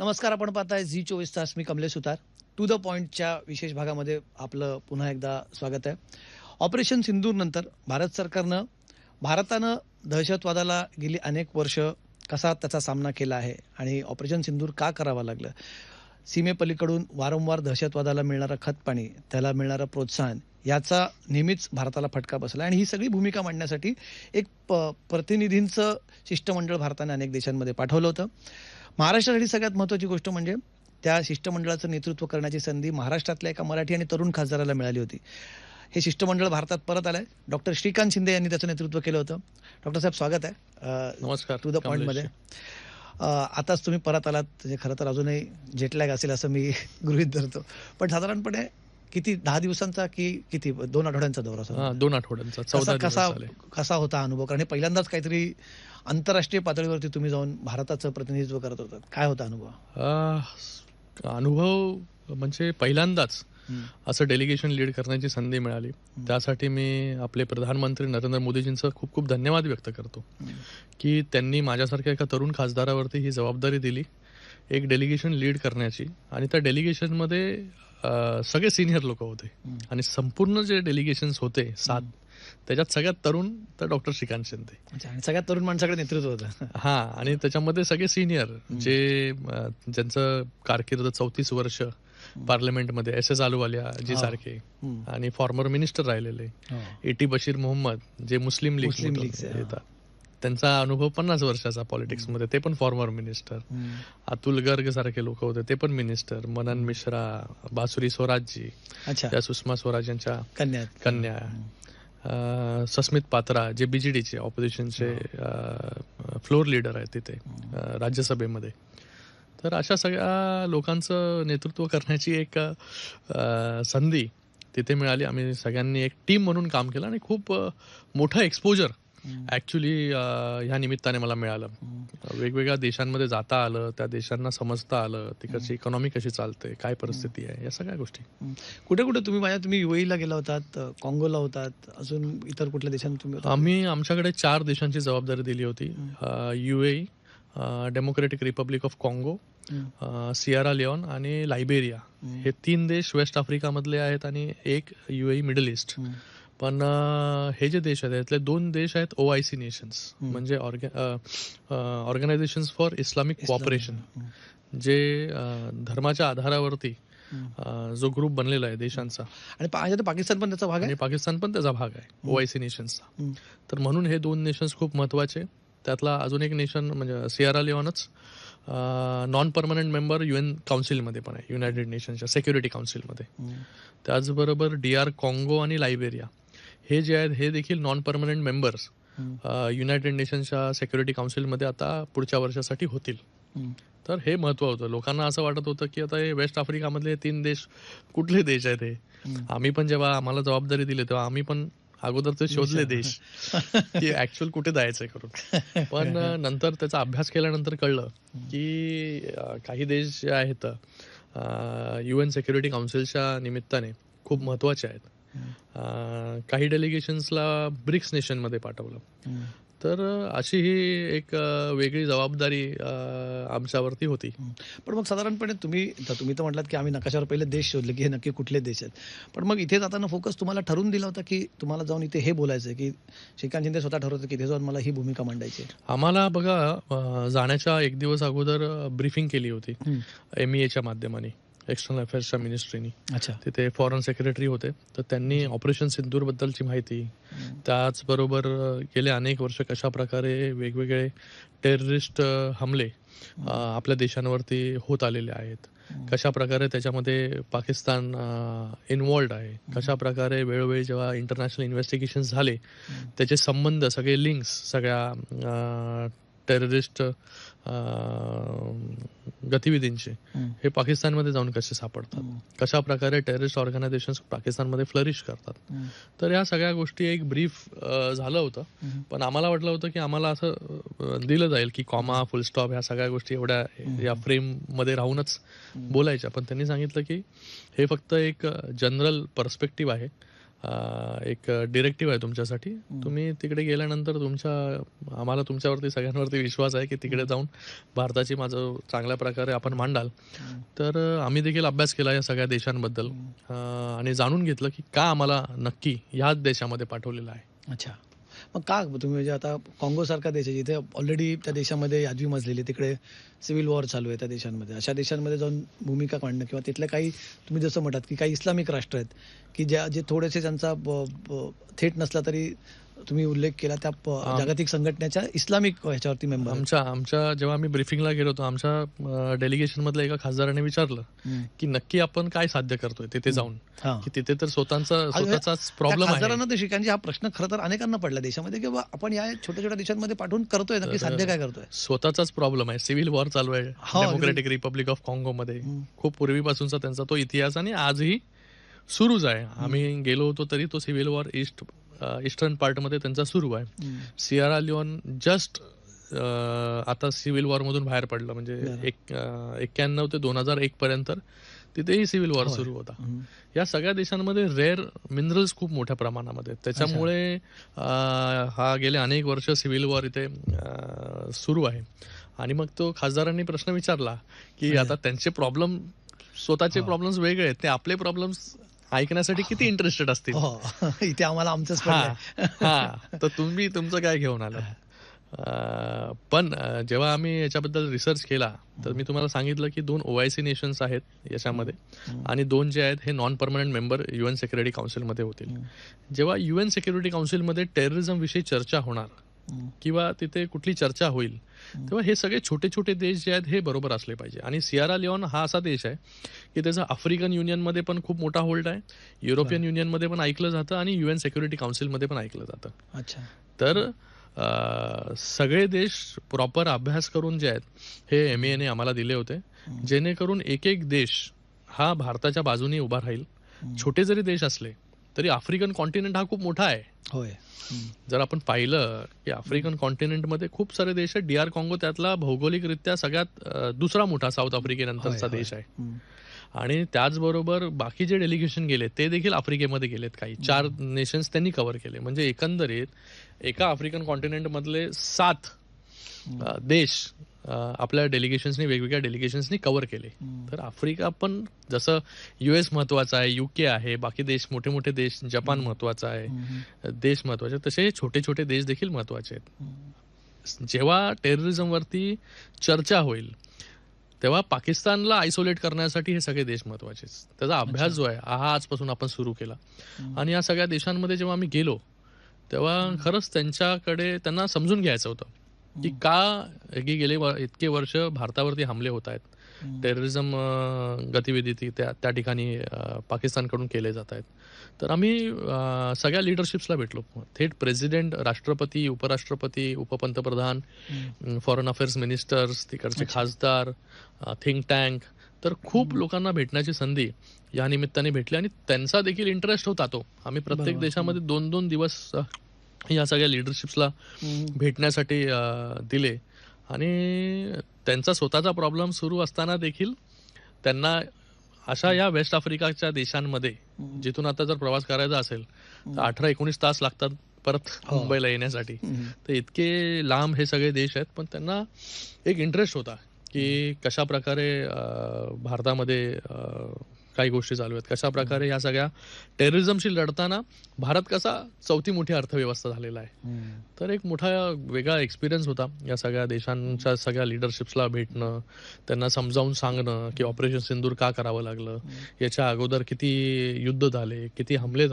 नमस्कार. आपण पाहताय झी 24 तास. मी कमलेश सुतार. टू द पॉइंटच्या विशेष भागामध्ये आपलं पुन्हा एकदा स्वागत आहे. ऑपरेशन सिंदूर नंतर भारतानं दहशतवादाला गेली अनेक वर्ष कसा त्याचा सामना केला आहे आणि ऑपरेशन सिंदूर का करावं लागलं, सीमेपलीकडून वारंवार दहशतवादाला मिळणारं खतपाणी, त्याला मिळणारं प्रोत्साहन, याचा नेहमीच भारताला फटका बसला आणि ही सगळी भूमिका मांडण्यासाठी एक प्रतिनिधींचं शिष्टमंडळ भारताने अनेक देशांमध्ये पाठवलं होतं. महाराष्ट्रासाठी सगळ्यात महत्त्वाची गोष्ट म्हणजे त्या शिष्टमंडळाचं नेतृत्व करण्याची संधी महाराष्ट्रातल्या एका मराठी आणि तरुण खासदाराला मिळाली होती. हे शिष्टमंडळ भारतात परत आलंय. डॉक्टर श्रीकांत शिंदे यांनी त्याचं नेतृत्व केलं होतं. डॉक्टर साहेब, स्वागत आहे नमस्कार. टू द पॉइंटमध्ये. आताच तुम्ही परत आलात, म्हणजे खरं तर अजूनही जेटलॅग असेल असं मी गृहीत धरतो, पण साधारणपणे किती 10 दिवसांचा की किती 2 आठवड्यांचा दौरा होता? 2 आठवड्यांचा 14 दिवस झाले. कसा होता अनुभव? कारण हे पहिल्यांदाच काहीतरी आंतरराष्ट्रीय पातळीवरती तुम्ही जाऊन भारताचं प्रतिनिधित्व करत होतात. काय होता अनुभव? अनुभव म्हणजे पहिल्यांदाच असं डेलिगेशन लीड करण्याची संधी मिळाली. त्यासाठी मी आपले प्रधानमंत्री नरेंद्र मोदीजींचं खूप खूप धन्यवाद व्यक्त करतो की त्यांनी माझ्यासारख्या एका तरुण खासदारावरती ही जबाबदारी दिली, एक डेलिगेशन लीड करण्याची. आणि त्या डेलिगेशनमध्ये सगळे सिनियर लोक होते आणि संपूर्ण जे डेलिगेशन्स होते 7, त्याच्यात सगळ्यात तरुण तर डॉक्टर श्रीकांत शिंदे. आणि सगळ्यात तरुण माणसाकडे नेतृत्व होतं. हा, आणि त्याच्यामध्ये सगळे सिनियर जे ज्यांचं कारकीर्द 34 वर्ष पार्लमेंटमध्ये, एस एस अहलुवालिया जी सारखे, आणि फॉर्मर मिनिस्टर राहिलेले, एटी बशीर मोहम्मद जे मुस्लिम लीग येतात, त्यांचा अनुभव 50 वर्षाचा पॉलिटिक्समध्ये, ते पण फॉर्मर मिनिस्टर. अतुल गर्ग सारखे लोक होते, ते पण मिनिस्टर. मनन मिश्रा, बासुरी स्वराजजी, त्या सुषमा स्वराज यांच्या कन्या. सस्मित पात्रा जे बीजेडीचे ऑपोजिशनचे फ्लोर लीडर आहेत तिथे राज्यसभेमध्ये. तर अशा सगळ्या लोकांचं नेतृत्व करण्याची एक संधी तिथे मिळाली. आम्ही सगळ्यांनी एक टीम म्हणून काम केलं आणि खूप मोठं एक्सपोजर ऍक्च्युली ह्या निमित्ताने मला मिळालं. वेगवेगळ्या देशांमध्ये जाता आलं, त्या देशांना समजता आलं, तिकडची इकॉनॉमी कशी चालते, काय परिस्थिती आहे, या सगळ्या गोष्टी. कुठे कुठे तुम्ही युएईला गेला होतात, काँगोला होतात, अजून इतर कुठल्या देशांत तुम्ही? आमच्याकडे 4 देशांची जबाबदारी दिली होती. युएई, डेमोक्रेटिक रिपब्लिक ऑफ काँगो, सिएरा लिओन आणि लायबेरिया. हे 3 देश वेस्ट आफ्रिकामधले आहेत आणि एक युएई मिडल ईस्ट. पण हे जे देश आहेत त्यातले 2 देश आहेत OIC नेशन्स, म्हणजे ऑर्गनायझेशन फॉर इस्लामिक कोऑपरेशन, जे धर्माच्या आधारावरती जो ग्रुप बनलेला आहे देशांचा. आणि पाकिस्तान पण त्याचा भाग आहे. आणि पाकिस्तान पण त्याचा भाग आहे OIC नेशन्सचा. तर म्हणून हे 2 नेशन्स खूप महत्वाचे. त्यातला अजून एक नेशन म्हणजे सिएरा लिओनच नॉन परमनंट मेंबर UN काउन्सिलमध्ये पण आहे, युनायटेड नेशन्सच्या सेक्युरिटी काउन्सिलमध्ये. त्याचबरोबर DR काँगो आणि लायबेरिया हे जे आहेत हे देखील नॉन परमनंट मेंबर्स युनायटेड नेशन्सच्या सेक्युरिटी काउन्सिलमध्ये आता पुढच्या वर्षासाठी होतील. तर हे महत्व होतं. लोकांना असं वाटत होतं की आता हे वेस्ट आफ्रिकामधले 3 देश कुठले देश आहेत हे. आम्ही पण जेव्हा आम्हाला जबाबदारी दिली तेव्हा आम्ही पण अगोदर ते शोधले देश की ऍक्च्युअल कुठे जायचंय करून. पण नंतर त्याचा अभ्यास केल्यानंतर कळलं की काही देश जे आहेत UN सेक्युरिटी काउन्सिलच्या निमित्ताने खूप महत्वाचे आहेत. काही डेलिगेशन्सला ब्रिक्स नेशनमध्ये पाठवलं. तर अशी ही एक वेगळी जबाबदारी आमच्यावरती होती. पण मग साधारणपणे तुम्ही तर म्हटलात की आम्ही नकाशावर पहिले देश शोधले की हे नक्की कुठले देश आहेत. पण मग इथे जाताना फोकस तुम्हाला ठरवून दिला होता की तुम्हाला जाऊन इथे हे बोलायचं की श्रीकांत शिंदे स्वतः ठरवतं की इथे जाऊन मला ही भूमिका मांडायची? आम्हाला बघा, जाण्याच्या 1 दिवस अगोदर ब्रीफिंग केली होती MEAच्या माध्यमाने, एक्सटर्नल अफेअर्सच्या मिनिस्ट्रीनी. तिथे फॉरेन सेक्रेटरी होते, तर त्यांनी ऑपरेशन सिंदूर बद्दलची माहिती, त्याचबरोबर गेले अनेक वर्ष कशा प्रकारे वेगवेगळे टेररिस्ट हमले आपल्या देशांवरती होत आलेले आहेत, कशा प्रकारे त्याच्यामध्ये पाकिस्तान इन्व्हॉल्ड आहे, कशा प्रकारे वेळोवेळी जेव्हा इंटरनॅशनल इन्व्हेस्टिगेशन झाले त्याचे संबंध, सगळे लिंक्स सगळ्या टेररिस्ट गतिविधींचे हे पाकिस्तानमध्ये जाऊन कसे सापडतात, कशा प्रकारे टेररिस्ट ऑर्गनायझेशन पाकिस्तानमध्ये फ्लरिश करतात. तर या सगळ्या गोष्टी एक ब्रीफ झालं होतं. पण आम्हाला वाटलं होतं की आम्हाला असं दिलं जाईल की कॉमा, फुल स्टॉप, ह्या सगळ्या गोष्टी एवढ्या या फ्रेम मध्ये राहूनच बोलायच्या. पण त्यांनी सांगितलं की हे फक्त एक जनरल पर्स्पेक्टिव्ह आहे एक डिरेक्टिव्ह आहे तुमच्यासाठी. तुम्ही तिकडे गेल्यानंतर आम्हाला तुमच्यावरती सगळ्यांवरती विश्वास आहे की तिकडे जाऊन भारताची माझं चांगल्या प्रकारे आपण मांडाल. तर आम्ही देखील अभ्यास केला या सगळ्या देशांबद्दल आणि जाणून घेतलं की का आम्हाला नक्की ह्याच देशामध्ये पाठवलेलं आहे. अच्छा. मग का तुम्ही म्हणजे आता काँगोसारखा देश आहे जिथे ऑलरेडी त्या देशामध्ये यादवी मजलेली, तिकडे सिव्हिल वॉर चालू आहे त्या देशांमध्ये, अशा देशांमध्ये जाऊन भूमिका मांडणं किंवा तिथले काही तुम्ही जसं म्हणतात की काही इस्लामिक राष्ट्र आहेत की जे थोडेसे त्यांचा थेट नसला तरी तुम्ही उल्लेख केला त्या जागतिक संघटनेच्या इस्लामिक ह्याच्यावरती मेंबर आमच्या जेव्हा आम्ही ब्रीफिंगला गेलो होतो, आमच्या डेलिगेशन मधल्या एका खासदाराने विचारलं की नक्की आपण काय साध्य करतोय तिथे जाऊन, की तिथे तर स्वतःचाच प्रॉब्लेम आहे. खासदारांना ते शिकायचे हा प्रश्न खरं तर अनेकांना पडला देशामध्ये की आपण या छोट्या छोट्या देशांमध्ये पाठवून करतोय नक्की साध्य काय करतोय. स्वतःचाच प्रॉब्लेम आहे. सिव्हिल वॉर चालू आहे डेमोक्रेटिक रिपब्लिक ऑफ काँगो मध्ये. खूप पूर्वीपासूनचा त्यांचा तो इतिहास आणि आजही सुरूच आहे. आम्ही गेलो होतो तरी तो सिव्हिल वॉर ईस्टर्न पार्टमध्ये त्यांचा सुरू आहे. सियरा लिओन जस्ट आता सिव्हिल वॉर मधून बाहेर पडलं, म्हणजे 91 ते 2001 पर्यंत तिथेही सिव्हिल वॉर सुरू होता. या सगळ्या देशांमध्ये रेअर मिनरल्स खूप मोठ्या प्रमाणामध्ये, त्याच्यामुळे हा गेले अनेक वर्ष सिव्हिल वॉर इथे सुरू आहे. आणि मग तो खासदारांनी प्रश्न विचारला की आता त्यांचे प्रॉब्लेम, स्वतःचे प्रॉब्लेम्स वेगळे आहेत, ते आपले प्रॉब्लेम्स ऐकण्यासाठी किती इंटरेस्टेड असतील. इथे आम्हाला आमचंच तर तुम्ही तुमचं काय घेऊन आलात. पण जेव्हा आम्ही याच्याबद्दल रिसर्च केला तर मी तुम्हाला सांगितलं की 2 OIC नेशन्स आहेत याच्यामध्ये आणि 2 जे आहेत हे non permanent member UN security काउन्सिलमध्ये होतील. जेव्हा UN सिक्युरिटी काउन्सिलमध्ये टेररिझम विषयी चर्चा होणार किंवा तिथे कुठली चर्चा होईल तेव्हा हे सगळे छोटे छोटे देश जे आहेत हे बरोबर असले पाहिजे. आणि सियरा लिओन हा असा देश आहे की त्याचा आफ्रिकन युनियनमध्ये पण खूप मोठा होल्ड आहे, युरोपियन युनियनमध्ये पण ऐकलं जातं आणि UN सिक्युरिटी काउन्सिलमध्ये पण ऐकलं जातं. अच्छा. तर सगळे देश प्रॉपर अभ्यास करून जे आहेत हे MAA ने आम्हाला दिले होते, जेणेकरून एक एक देश हा भारताच्या बाजूने उभा राहील. छोटे जरी देश असले तरी आफ्रिकन कॉन्टिनेंट हा खूप मोठा आहे. होय. जर आपण पाहिलं की आफ्रिकन कॉन्टिनेंटमध्ये खूप सारे देश आहेत, DR काँगो त्यातला भौगोलिकरित्या सगळ्यात दुसरा मोठा साऊथ आफ्रिकेनंतरचा देश आहे. आणि त्याचबरोबर बाकी जे डेलिगेशन गेले ते देखील आफ्रिकेमध्ये गेलेत. काही 4 नेशन्स त्यांनी कव्हर केले, म्हणजे एकंदरीत एका आफ्रिकन कॉन्टिनेंट मधले 7 देश आपल्या डेलिगेशन्सनी, वेगवेगळ्या डेलिगेशन्सनी कव्हर केले. तर आफ्रिका पण जसं US महत्वाचा आहे, UK आहे, बाकी देश मोठे मोठे देश, जपान महत्वाचा आहे, देश महत्वाचे, तसे छोटे छोटे देश देखील महत्वाचे आहेत. जेव्हा टेररिझमवरती चर्चा होईल तेव्हा पाकिस्तानला आयसोलेट करण्यासाठी हे सगळे देश महत्वाचे. त्याचा अभ्यास जो आहे हा आजपासून आपण सुरू केला. आणि या सगळ्या देशांमध्ये जेव्हा आम्ही गेलो तेव्हा खरंच त्यांना समजून घ्यायचं होतं की का गेले इतके वर्ष भारतावरती हमले होत आहेत, टेररिझम गतिविधी त्या ठिकाणी पाकिस्तानकडून केले जात आहेत. तर आम्ही सगळ्या लिडरशिप्सला भेटलो, थेट प्रेसिडेंट, राष्ट्रपती, उपराष्ट्रपती, उपपंतप्रधान, फॉरेन अफेअर्स मिनिस्टर्स, तिकडचे खासदार, थिंक टँक. तर खूप लोकांना भेटण्याची संधी या निमित्ताने भेटली आणि त्यांचा देखील इंटरेस्ट होता तो. आम्ही प्रत्येक देशामध्ये 2-2 दिवस या सगळ्या लिडरशिप्सला भेटण्यासाठी दिले आणि त्यांचा स्वतःचा प्रॉब्लेम सुरू असताना देखील त्यांना अशा या वेस्ट आफ्रिकाच्या देशांमध्ये जिथून आता जर प्रवास करायचा असेल तर 18-19 तास लागतात परत मुंबईला येण्यासाठी. तर इतके लांब हे सगळे देश आहेत, पण त्यांना एक इंटरेस्ट होता की कशा प्रकारे भारतामध्ये काही गोष्टी चालू आहेत, कशा प्रकारे ह्या सगळ्या टेररिझमशी लढताना भारत कसा 4थी मोठी अर्थव्यवस्था झालेला आहे. तर एक मोठा वेगळा एक्सपिरियन्स होता या सगळ्या देशांच्या सगळ्या लिडरशिप्सला भेटणं, त्यांना समजावून सांगणं की ऑपरेशन सिंदूर का करावं लागलं, याच्या अगोदर किती युद्ध झाले, किती हल्ले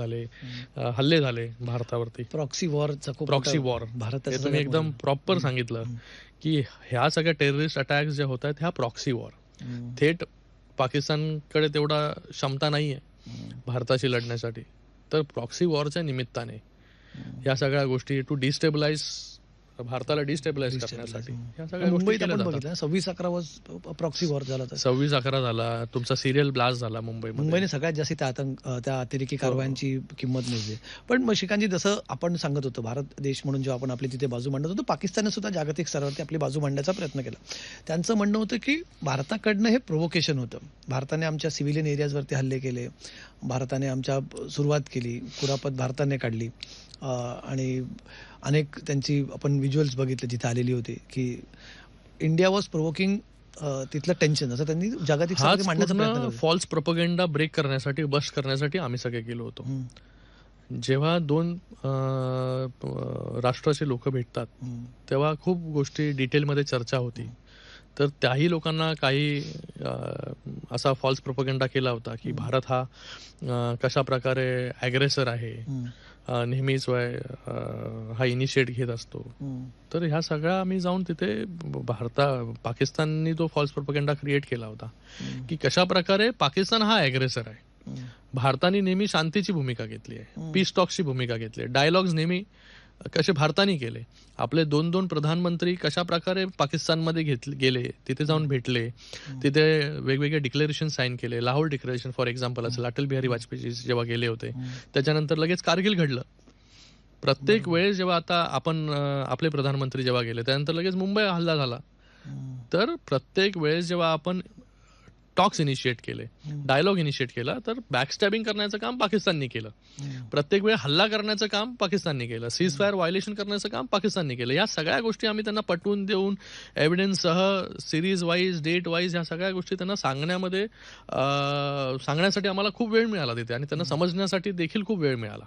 झाले भारतावरती. प्रॉक्सी वॉर भारत तुम्ही एकदम प्रॉपर सांगितलं की ह्या सगळ्या टेररिस्ट अटॅक्स जे होत आहेत ह्या प्रॉक्सी वॉर. थेट पाकिस्तानकडे तेवढा क्षमता नाहीये भारताशी लढण्यासाठी, तर प्रॉक्सी वॉरच्या निमित्ताने या सगळ्या गोष्टी टू डिस्टेबलाइज भारताला डिस्टेबलाइज करण्यासाठी ह्या सगळ्या गोष्टी मुंबईत केल्या आपण जातात. बघितलं 26/11 प्रॉक्सी वॉर झाला तर 26/11 झाला, तुमचा सिरियल ब्लास्ट झाला मुंबईमध्ये. मुंबईने सगळ्यात जास्त त्या अतिरेकी कारवायांची किंमत मोजली. पण मग श्रीकांतजी, जसं आपण सांगत होतो, भारत देश म्हणून जेव्हा आपण आपली तिथे बाजू मांडत होतो, पाकिस्तानने सुद्धा जागतिक स्तरावरती आपली बाजू मांडण्याचा प्रयत्न केला. त्यांचं म्हणणं होतं की भारताकडनं हे प्रोव्होकेशन होतं, भारताने आमच्या सिव्हिलियन एरियाजवरती हल्ले केले, भारताने आमच्या सुरुवात केली, कुरापत भारताने काढली, आणि अनेक त्यांची आपण व्हिज्युअल्स बघितले जिथे आलेली होती की इंडिया वॉज प्रोव्होकिंग तिथलं टेन्शन, असं त्यांनी जागतिक स्तरावरती मांडण्याचा प्रयत्न केला. फॉल्स प्रोपगेंडा ब्रेक करण्यासाठी, बस्ट करण्यासाठी आम्ही सगळे गेलो होतो. जेव्हा दोन राष्ट्राचे लोक भेटतात तेव्हा खूप गोष्टी डिटेलमध्ये चर्चा होती. तर त्याही लोकांना काही असा फॉल्स प्रोपगेंडा केला होता की भारत हा कशा प्रकारे ॲग्रेसर आहे, नेहमीच हा इनिशिएट घेत असतो. तर ह्या सगळ्या आम्ही जाऊन तिथे पाकिस्ताननी तो फॉल्स प्रोपगेंडा क्रिएट केला होता की कशा प्रकारे पाकिस्तान हा ॲग्रेसर आहे. भारताने नेहमी शांतीची भूमिका घेतली आहे, पीस टॉक्सची भूमिका घेतली आहे, डायलॉग्स नेहमी कसे भारताने केले. आपले 2 प्रधानमंत्री कशा प्रकारे पाकिस्तानमध्ये गेले, तिथे जाऊन भेटले, तिथे वेगवेगळे डिक्लेरेशन साईन केले. लाहोर डिक्लेरेशन फॉर एक्झाम्पल असेल, अटल बिहारी वाजपेयी जेव्हा गेले होते, त्याच्यानंतर लगेच कारगिल घडलं. प्रत्येक वेळेस जेव्हा आता आपण आपले प्रधानमंत्री जेव्हा गेले त्यानंतर लगेच मुंबई हल्ला झाला. तर प्रत्येक वेळेस जेव्हा आपण टॉक्स इनिशिएट केले, डायलॉग इनिशिएट केला, तर बॅकस्टॅबिंग करण्याचं काम पाकिस्ताननी केलं. प्रत्येक वेळ हल्ला करण्याचं काम पाकिस्ताननी केलं, सीज फायर व्हायोलेशन करण्याचं काम पाकिस्ताननी केलं. या सगळ्या गोष्टी आम्ही त्यांना पटवून देऊन एव्हिडन्ससह सिरीज वाईज, डेट वाईज ह्या सगळ्या गोष्टी त्यांना सांगण्यासाठी आम्हाला खूप वेळ मिळाला तिथे, आणि त्यांना समजण्यासाठी देखील खूप वेळ मिळाला.